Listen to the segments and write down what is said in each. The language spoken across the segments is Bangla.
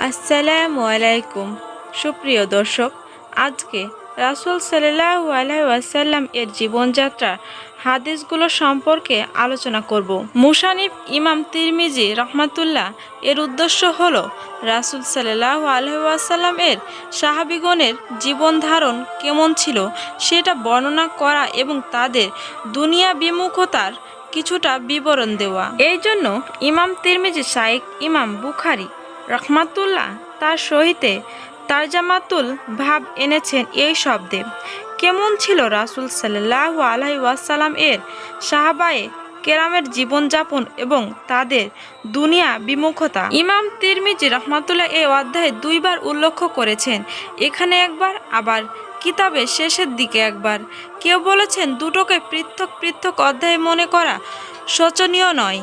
আসসালামু আলাইকুম। সুপ্রিয় দর্শক, আজকে রাসূল সাল্লাল্লাহু আলাইহি ওয়াসাল্লাম এর জীবনযাত্রার হাদিসগুলো সম্পর্কে আলোচনা করব। মুসানিফ ইমাম তিরমিজি রহমাতুল্লাহ এর উদ্দেশ্য হলো রাসূল সাল্লাল্লাহু আলাইহি ওয়াসাল্লাম এর সাহাবীগণের জীবন ধারণ কেমন ছিল সেটা বর্ণনা করা এবং তাদের দুনিয়া বিমুখতার কিছুটা বিবরণ দেওয়া। এই জন্য ইমাম তিরমিজি শাইখ ইমাম বুখারী রহমাতুল্লাহ তার সহিতে তারজামাতুল ভাব এনেছেন এই শব্দে। কেমন ছিল রাসূল সাল্লাল্লাহু আলাইহি ওয়াসাল্লাম এর সাহাবায়ে কেরামের জীবনযাপন এবং তাদের দুনিয়া বিমুখতা। ইমাম তিরমিজি রহমাতুল্লাহ এই অধ্যায়ে দুইবার উল্লেখ করেছেন, এখানে একবার, আবার কিতাবের শেষের দিকে একবার। কেউ বলেছেন দুটোকে পৃথক পৃথক অধ্যায় মনে করা শোচনীয় নয়।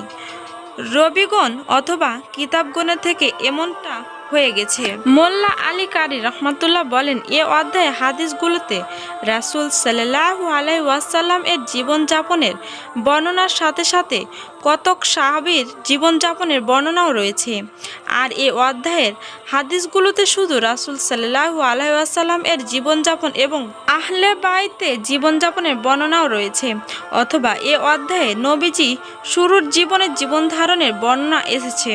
রবিগণ অথবা কিতাবগণের থেকে এমনটা হয়ে গেছে। মোল্লা আলী কারি রহমাতুল্লাহ বলেন, এ অধ্যায়ে হাদিসগুলোতে রাসূল সাল্লাল্লাহু আলাইহি ওয়াসাল্লাম এর জীবনযাপনের বর্ণনার সাথে সাথে কতক সাহাবীর জীবনযাপনের বর্ণনাও রয়েছে। আর এ অধ্যায়ের হাদিসগুলোতে শুধু রাসূল সাল্লাল্লাহু আলাইহি ওয়াসাল্লাম এর জীবনযাপন এবং আহলে বাইতে জীবনযাপনের বর্ণনাও রয়েছে। অথবা এ অধ্যায়ে নবীজি শুরুর জীবনের জীবনধারণের বর্ণনা এসেছে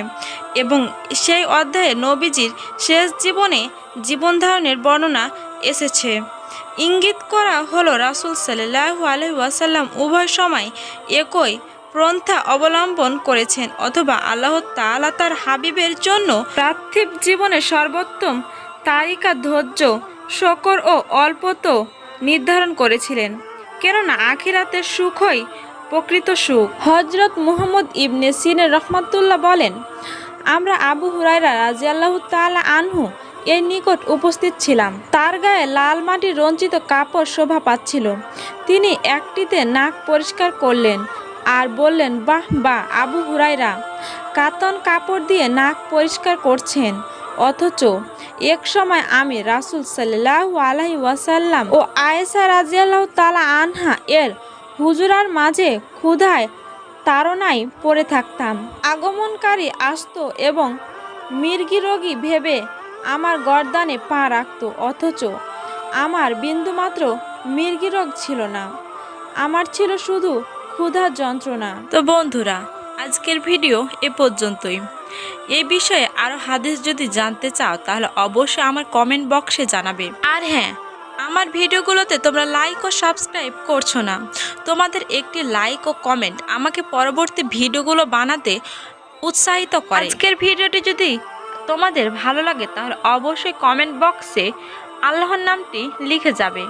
এবং সেই অধ্যায়ে নবীজির শেষ জীবনে জীবনধারণের বর্ণনা এসেছে। ইঙ্গিত করা হলো রাসূল সাল্লাল্লাহু আলাইহি ওয়াসাল্লাম উভয় সময় একই পন্থা অবলম্বন করেছেন অথবা আল্লাহ তাআলা তার হাবিবের জন্য পার্থিব জীবনের সর্বোত্তম তালিকা ধৈর্য, শকর ও অল্পত নির্ধারণ করেছিলেন, কেননা আখিরাতের সুখই প্রকৃত সুখ। হযরত মুহাম্মদ ইবনে সিরিন রহমাতুল্লাহ বলেন, আমরা আবু হুরায়রা রাদিয়াল্লাহু তাআলা আনহু এর নিকট উপস্থিত ছিলাম। তার গায়ে লাল মাটির রঞ্জিত কাপড় শোভা পাচ্ছিল। তিনি একটিতে নাক পরিষ্কার করলেন আর বললেন, বাহ বাহ, আবু হুরায়রা কাতন কাপড় দিয়ে নাক পরিষ্কার করছেন। অথচ এক সময় আমি রাসূল সাল্লাল্লাহু আলাইহি ওয়াসাল্লাম ও আয়েশা রাদিয়াল্লাহু তাআলা আনহা এর হুজরার মাঝে ক্ষুধায় তাড়নায় পড়ে থাকতাম। আগমনকারী আসতো এবং মৃগী রোগী ভেবে আমার গর্দানে পা রাখত, অথচ আমার বিন্দুমাত্র মৃগী রোগ ছিল না, আমার ছিল শুধু ক্ষুধার যন্ত্রণা। তো বন্ধুরা, আজকের ভিডিও এ পর্যন্তই। এই বিষয়ে আরও হাদিস যদি জানতে চাও তাহলে অবশ্যই আমার কমেন্ট বক্সে জানাবে। আর হ্যাঁ, আমার ভিডিওগুলোতে তোমরা লাইক ও সাবস্ক্রাইব করছো না। তোমাদের একটি লাইক ও কমেন্ট আমাকে পরবর্তী ভিডিওগুলো বানাতে উৎসাহিত করে। আজকের ভিডিওটি যদি তোমাদের ভালো লাগে তাহলে অবশ্যই কমেন্ট বক্সে আল্লাহর নামটি লিখে যাবে।